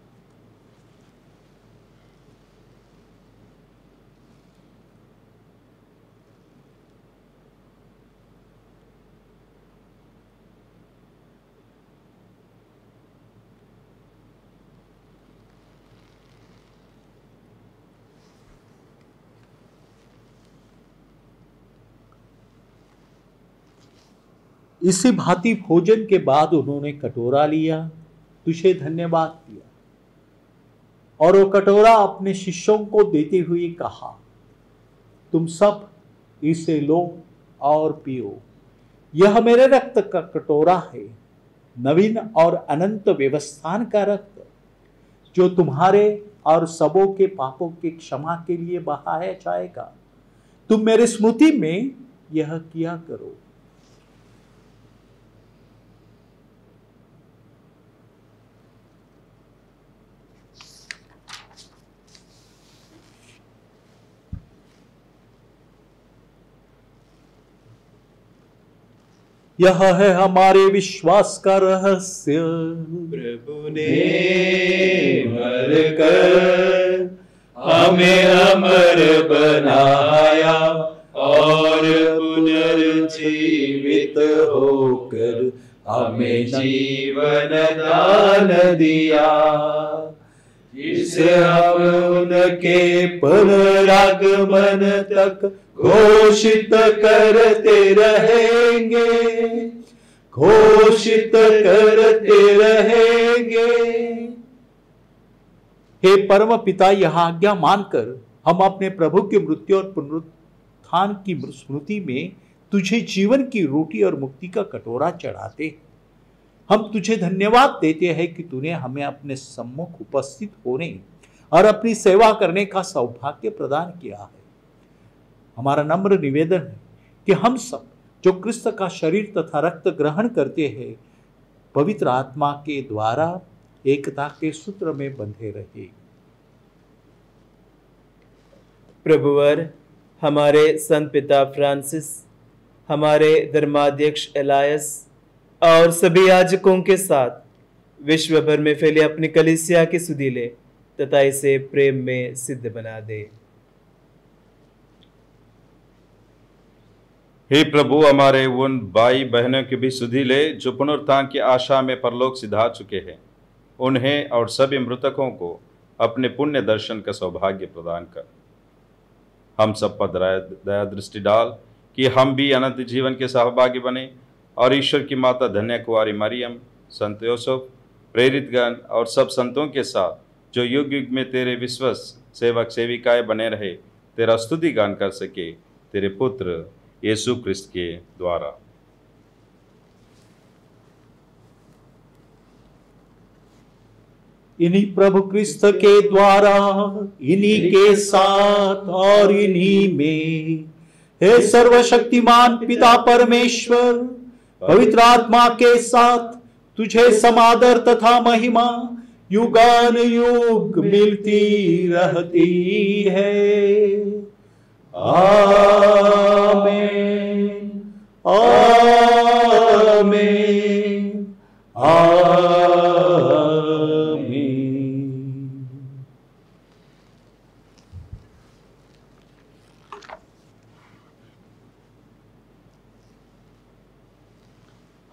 इसी भांति भोजन के बाद उन्होंने कटोरा लिया, तुझे धन्यवाद दिया और वो कटोरा अपने शिष्यों को देते हुए कहा, तुम सब इसे लो और पियो, यह मेरे रक्त का कटोरा है, नवीन और अनंत व्यवस्थान का रक्त, जो तुम्हारे और सबों के पापों की क्षमा के लिए बहाया जाएगा। तुम मेरे स्मृति में यह किया करो। यह है हमारे विश्वास का रहस्य, प्रभु ने मरकर हमें अमर बनाया और पुनर्जीवित होकर हमें जीवन दान दिया, जिसे हम उनके पुनरागमन तक घोषित करते रहेंगे, घोषित करते रहेंगे। हे परम पिता, यह आज्ञा मानकर हम अपने प्रभु की मृत्यु और पुनरुत्थान की स्मृति में तुझे जीवन की रोटी और मुक्ति का कटोरा चढ़ाते हैं। हम तुझे धन्यवाद देते हैं कि तूने हमें अपने सम्मुख उपस्थित होने और अपनी सेवा करने का सौभाग्य प्रदान किया है। हमारा नम्र निवेदन है कि हम सब जो क्रिस्त का शरीर तथा रक्त ग्रहण करते हैं, पवित्र आत्मा के द्वारा एकता के सूत्र में बंधे रहे। प्रभुवर, हमारे संत पिता फ्रांसिस, हमारे धर्माध्यक्ष एलायस और सभी याजकों के साथ विश्व भर में फैले अपनी कलीसिया की सुधि ले तथा इसे प्रेम में सिद्ध बना दे। हे प्रभु, हमारे उन भाई बहनों की भी सुधि ले जो पुनरुत्थान की आशा में परलोक सिधा चुके हैं। उन्हें और सभी मृतकों को अपने पुण्य दर्शन का सौभाग्य प्रदान कर। हम सब पर दया दृष्टि डाल कि हम भी अनंत जीवन के सहभागी बने और ईश्वर की माता धन्य कुंवारी मरियम, संत यूसुफ, प्रेरितगण और सब संतों के साथ जो युग युग में तेरे विश्वास सेवक सेविकाएं बने रहे, तेरा स्तुति गान कर सके, तेरे पुत्र यीशु क्रिस्त के द्वारा। इन्हीं प्रभु क्रिस्त के द्वारा, इन्हीं के साथ और इन्हीं में, हे सर्वशक्तिमान पिता परमेश्वर, पवित्र आत्मा के साथ तुझे समादर तथा महिमा युगान युग मिलती रहती है। आमीन, आमीन, आमीन।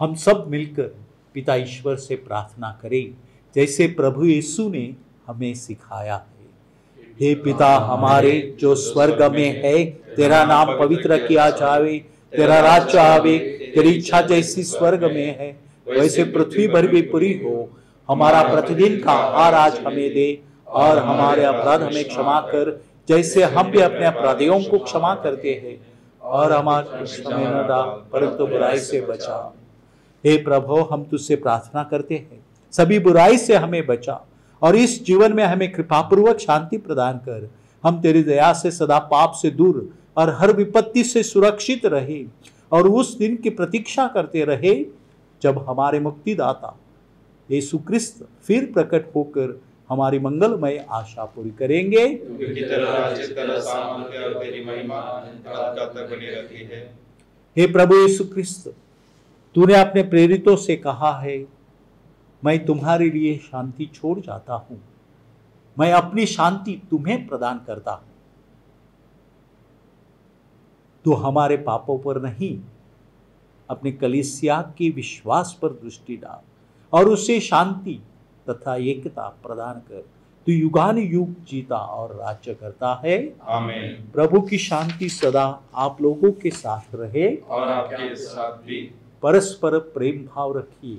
हम सब मिलकर पिता ईश्वर से प्रार्थना करें जैसे प्रभु यीशु ने हमें सिखाया है। हे पिता हमारे जो स्वर्ग में है, तेरा नाम पवित्र किया जावे, तेरा राज्य आवे, तेरी इच्छा जैसी स्वर्ग में है वैसे पृथ्वी पर भी पूरी हो। हमारा प्रतिदिन का आहार आज हमें दे और हमारे अपराध हमें क्षमा कर जैसे हम भी अपने अपराधियों को क्षमा करते हैं, और हमारे समय न डाल परंतु बुराई से बचा। हे प्रभु, हम तुझसे प्रार्थना करते हैं सभी बुराई से हमें बचा और इस जीवन में हमें कृपापूर्वक शांति प्रदान कर। हम तेरी दया से सदा पाप से दूर और हर विपत्ति से सुरक्षित रहे और उस दिन की प्रतीक्षा करते रहे जब हमारे मुक्तिदाता यीशु क्रिस्त फिर प्रकट होकर हमारी मंगलमय आशा पूरी करेंगे। हे प्रभु यीशु क्रिस्त, तूने अपने प्रेरितों से कहा है, मैं तुम्हारे लिए शांति छोड़ जाता हूं, मैं अपनी शांति तुम्हें प्रदान करता हूं। तू हमारे पापों पर नहीं, अपने कलीसिया के विश्वास पर दृष्टि डाल और उसे शांति तथा एकता प्रदान कर। तू युगान युग जीता और राज्य करता है। आमीन। प्रभु की शांति सदा आप लोगों के साथ रहे और आपके साथ भी। परस्पर प्रेम भाव रखिए।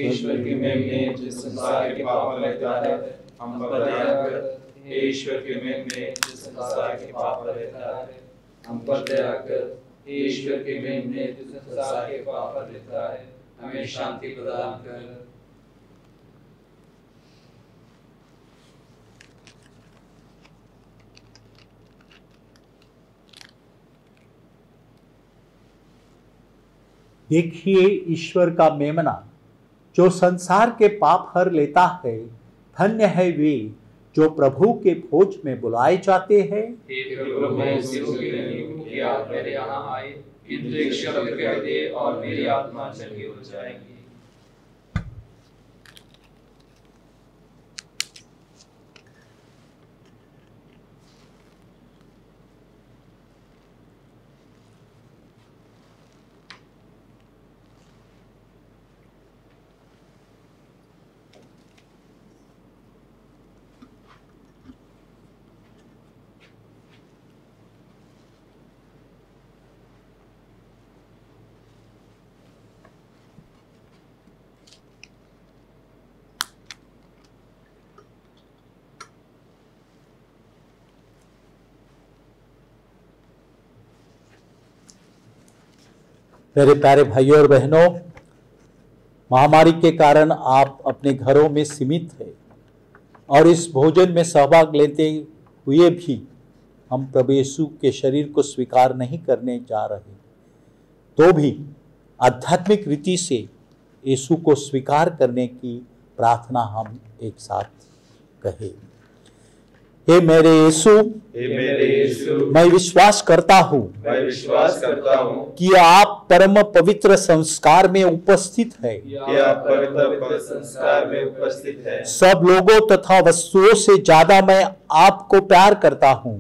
ईश्वर की महिमा जिस संसार के पाप लेता है, हम पर दया कर। ईश्वर की महिमा जिस संसार के पाप लेता है, हम पर दया कर। ईश्वर की महिमा जिस संसार के पाप लेता है, हमें शांति प्रदान कर। देखिए ईश्वर का मेमना जो संसार के पाप हर लेता है। धन्य है वे जो प्रभु के भोज में बुलाए जाते हैं। मेरे यहाँ आए, इंद्रिय शब्द कह दे और मेरी आत्मा चंगी हो जाएगी। मेरे प्यारे भाइयों और बहनों, महामारी के कारण आप अपने घरों में सीमित हैं और इस भोजन में सहभाग लेते हुए भी हम प्रभु यीशु के शरीर को स्वीकार नहीं करने जा रहे, तो भी आध्यात्मिक रीति से यीशु को स्वीकार करने की प्रार्थना हम एक साथ कहें। हे मेरे यीशु, मैं विश्वास करता हूँ कि आप परम पवित्र संस्कार में उपस्थित है। सब लोगों तथा वस्तुओं से ज्यादा मैं आपको प्यार करता हूँ।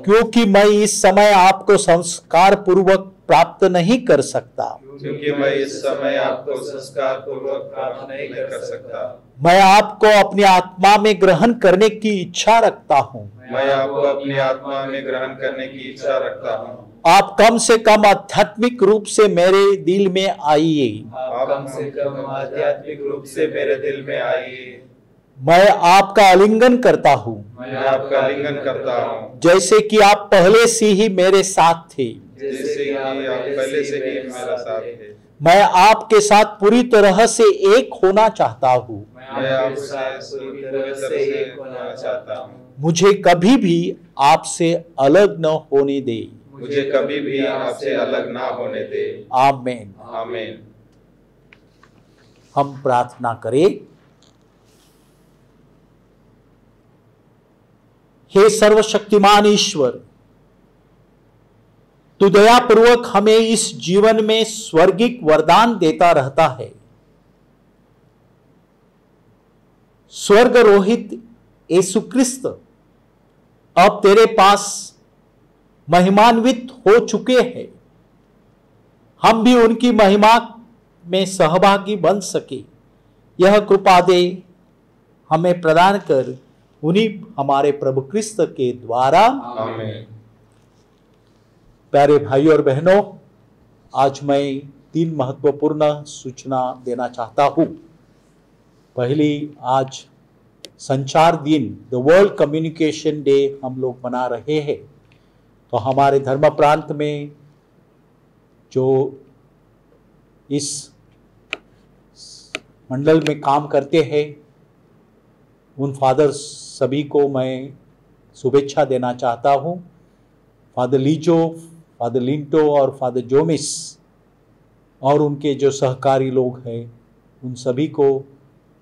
क्योंकि मैं इस समय आपको संस्कार पूर्वक प्राप्त नहीं कर सकता। मैं आपको अपनी आत्मा में ग्रहण करने की इच्छा रखता हूँ। आप कम से कम आध्यात्मिक रूप से मेरे दिल में आइए। मैं आपका आलिंगन करता हूँ। जैसे कि आप पहले से ही मेरे साथ थे। मैं आपके साथ पूरी तरह से एक होना चाहता हूँ। मुझे कभी भी आपसे अलग न होने दे। आमीन। हम प्रार्थना करें। हे सर्वशक्तिमान ईश्वर, तू दयापूर्वक हमें इस जीवन में स्वर्गिक वरदान देता रहता है। स्वर्गरोहित यीशु क्रिस्त अब तेरे पास महिमान्वित हो चुके हैं। हम भी उनकी महिमा में सहभागी बन सके, यह कृपा दे हमें प्रदान कर, उन्हीं हमारे प्रभु क्रिस्त के द्वारा। आमीन। प्यारे भाइयों और बहनों, आज मैं 3 महत्वपूर्ण सूचना देना चाहता हूँ। पहली, आज संचार दिन, द वर्ल्ड कम्युनिकेशन डे हम लोग मना रहे हैं। तो हमारे धर्म प्रांत में जो इस मंडल में काम करते हैं, उन फादर्स सभी को मैं शुभेच्छा देना चाहता हूँ। फादर लीजो, फादर लिंटो और फादर जोमिस और उनके जो सहकारी लोग हैं, उन सभी को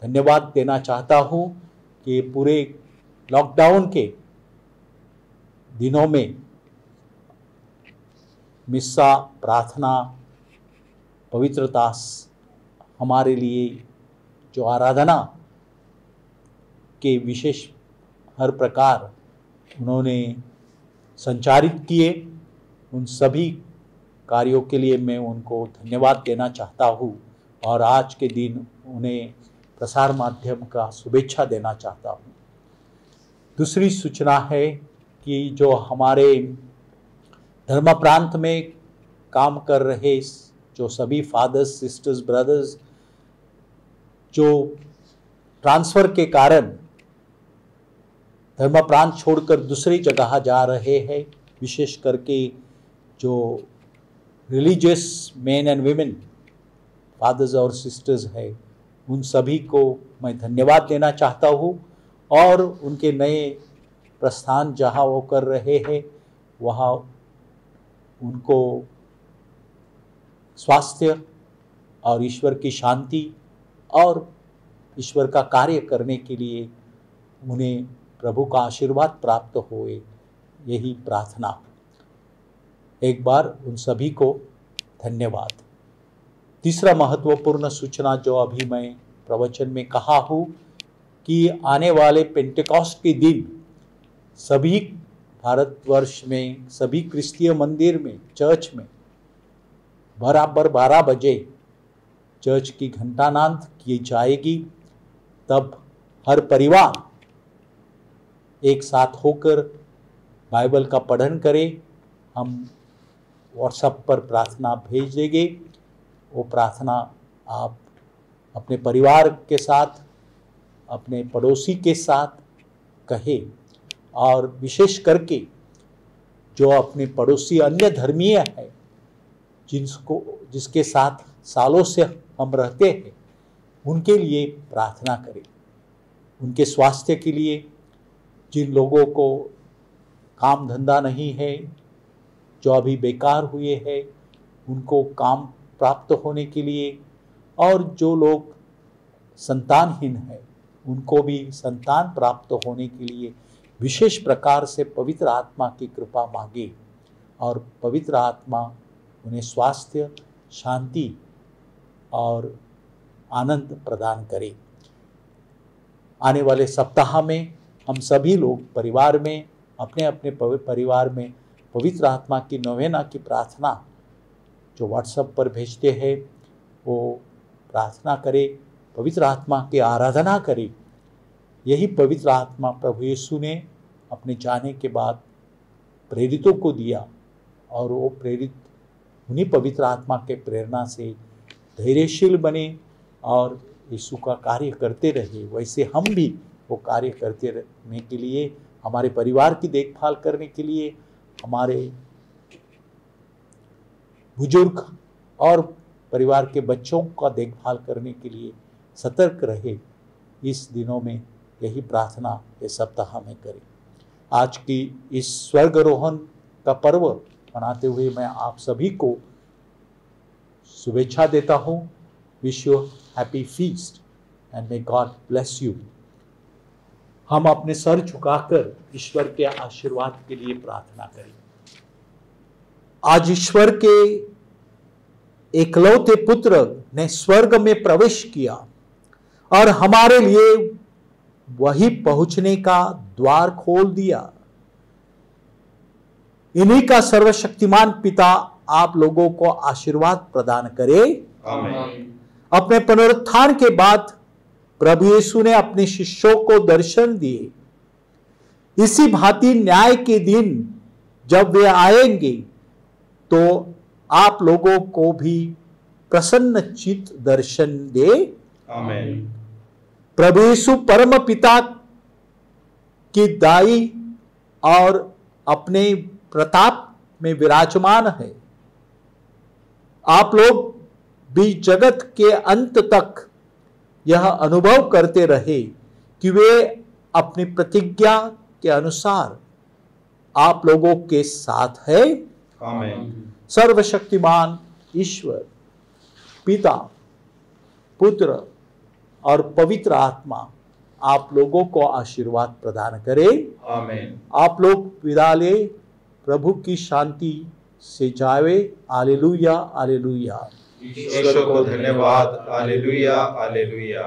धन्यवाद देना चाहता हूँ कि पूरे लॉकडाउन के दिनों में मिस्सा, प्रार्थना, पवित्रता, हमारे लिए जो आराधना के विशेष हर प्रकार उन्होंने संचारित किए, उन सभी कार्यों के लिए मैं उनको धन्यवाद देना चाहता हूँ और आज के दिन उन्हें प्रसार माध्यम का शुभेच्छा देना चाहता हूँ। दूसरी सूचना है कि जो हमारे धर्म प्रांत में काम कर रहे जो सभी फादर्स, सिस्टर्स, ब्रदर्स जो ट्रांसफ़र के कारण धर्म प्रांत छोड़कर दूसरी जगह जा रहे हैं, विशेष करके जो religious men and women fathers और सिस्टर्स है, उन सभी को मैं धन्यवाद देना चाहता हूँ और उनके नए प्रस्थान जहाँ वो कर रहे हैं वहाँ उनको स्वास्थ्य और ईश्वर की शांति और ईश्वर का कार्य करने के लिए उन्हें प्रभु का आशीर्वाद प्राप्त होए, यही प्रार्थना। एक बार उन सभी को धन्यवाद। तीसरा महत्वपूर्ण सूचना जो अभी मैं प्रवचन में कहा हूँ कि आने वाले पेंटेकॉस्ट के दिन सभी भारतवर्ष में सभी क्रिस्तीय मंदिर में, चर्च में बराबर 12 बजे चर्च की घंटानाद की जाएगी। तब हर परिवार एक साथ होकर बाइबल का पठन करें। हम व्हाट्सएप पर प्रार्थना भेज देंगे। वो प्रार्थना आप अपने परिवार के साथ, अपने पड़ोसी के साथ कहें और विशेष करके जो अपने पड़ोसी अन्य धर्मीय है, जिसके साथ सालों से हम रहते हैं, उनके लिए प्रार्थना करें। उनके स्वास्थ्य के लिए, जिन लोगों को काम धंधा नहीं है, जो अभी बेकार हुए हैं, उनको काम प्राप्त होने के लिए, और जो लोग संतानहीन हैं उनको भी संतान प्राप्त होने के लिए विशेष प्रकार से पवित्र आत्मा की कृपा मांगे और पवित्र आत्मा उन्हें स्वास्थ्य, शांति और आनंद प्रदान करे। आने वाले सप्ताह में हम सभी लोग परिवार में, अपने अपने परिवार में पवित्र आत्मा की नोवेना की प्रार्थना जो व्हाट्सएप पर भेजते हैं वो प्रार्थना करें, पवित्र आत्मा की आराधना करें। यही पवित्र आत्मा प्रभु यीशु ने अपने जाने के बाद प्रेरितों को दिया और वो प्रेरित उन्हीं पवित्र आत्मा के प्रेरणा से धैर्यशील बने और यीशु का कार्य करते रहे। वैसे हम भी वो कार्य करते रहने के लिए, हमारे परिवार की देखभाल करने के लिए, हमारे बुजुर्ग और परिवार के बच्चों का देखभाल करने के लिए सतर्क रहे। इस दिनों में यही प्रार्थना ये सप्ताह में करें। आज की इस स्वर्गारोहण का पर्व मनाते हुए मैं आप सभी को शुभेच्छा देता हूँ। Wish you happy feast and may God bless you. हम अपने सर झुकाकर ईश्वर के आशीर्वाद के लिए प्रार्थना करें। आज ईश्वर के एकलौते पुत्र ने स्वर्ग में प्रवेश किया और हमारे लिए वही पहुंचने का द्वार खोल दिया। इन्हीं का सर्वशक्तिमान पिता आप लोगों को आशीर्वाद प्रदान करे। आमीन। अपने पुनरुत्थान के बाद प्रभु यीशु ने अपने शिष्यों को दर्शन दिए। इसी भांति न्याय के दिन जब वे आएंगे तो आप लोगों को भी प्रसन्न चित्त दर्शन दे। आमीन। प्रभु यीशु परम पिता की दाई और अपने प्रताप में विराजमान है। आप लोग भी जगत के अंत तक यह अनुभव करते रहे कि वे अपनी प्रतिज्ञा के अनुसार आप लोगों के साथ है। आमीन। सर्वशक्तिमान ईश्वर पिता, पुत्र और पवित्र आत्मा आप लोगों को आशीर्वाद प्रदान करे। आमीन। आप लोग विदा ले, प्रभु की शांति से जावे। Hallelujah, hallelujah. ईश्वर को धन्यवाद। Hallelujah, hallelujah.